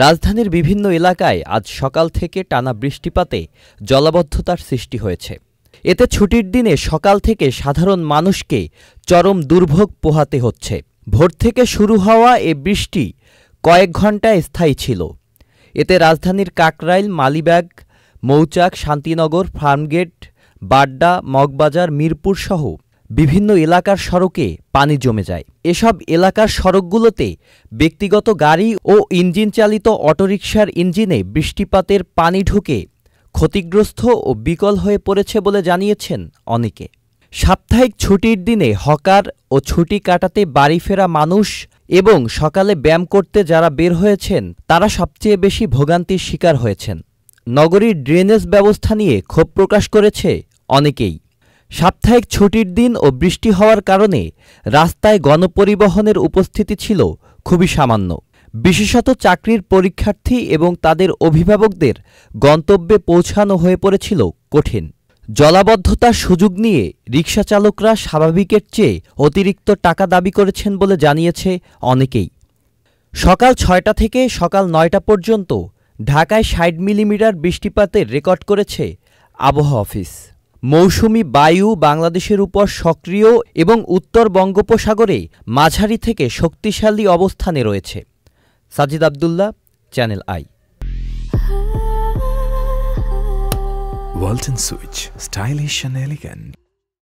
রাজধানীর বিভিন্ন এলাকায় আজ সকাল থেকে টানা বৃষ্টিপাতে জলাবদ্ধতার সৃষ্টি হয়েছে। এতে ছুটির দিনে সকাল থেকে সাধারণ মানুষকে চরম দুর্ভোগ পোহাতে হচ্ছে। ভোর থেকে শুরু হওয়া এ বৃষ্টি কয়েক ঘণ্টা স্থায়ী ছিল। এতে রাজধানীর কাকরাইল, মালিবাগ, মৌচাক, শান্তিনগর, ফার্মগেট, বাড্ডা, মগবাজার, মিরপুরসহ বিভিন্ন এলাকার সড়কে পানি জমে যায়। এসব এলাকার সড়কগুলোতে ব্যক্তিগত গাড়ি ও ইঞ্জিনচালিত অটোরিকশার ইঞ্জিনে বৃষ্টিপাতের পানি ঢুকে ক্ষতিগ্রস্ত ও বিকল হয়ে পড়েছে বলে জানিয়েছেন অনেকে। সাপ্তাহিক ছুটির দিনে হকার ও ছুটি কাটাতে বাড়ি ফেরা মানুষ এবং সকালে ব্যায়াম করতে যারা বের হয়েছেন তারা সবচেয়ে বেশি ভোগান্তির শিকার হয়েছেন। নগরীর ড্রেনেজ ব্যবস্থা নিয়ে ক্ষোভ প্রকাশ করেছে অনেকেই। সাপ্তাহিক ছুটির দিন ও বৃষ্টি হওয়ার কারণে রাস্তায় গণপরিবহনের উপস্থিতি ছিল খুবই সামান্য। বিশেষত চাকরির পরীক্ষার্থী এবং তাদের অভিভাবকদের গন্তব্যে পৌঁছানো হয়ে পড়েছিল কঠিন। জলাবদ্ধতার সুযোগ নিয়ে রিকশাচালকরা স্বাভাবিকের চেয়ে অতিরিক্ত টাকা দাবি করেছেন বলে জানিয়েছে অনেকেই। সকাল ৬টা থেকে সকাল ৯টা পর্যন্ত ঢাকায় ৬০ মিলিমিটার বৃষ্টিপাতের রেকর্ড করেছে আবহাওয়া অফিস। মৌসুমি বায়ু বাংলাদেশের উপর সক্রিয় এবং উত্তর বঙ্গোপসাগরে মাঝারি থেকে শক্তিশালী অবস্থানে রয়েছে। Sajid Abdullah, channel I. Walton switch, stylish and elegant.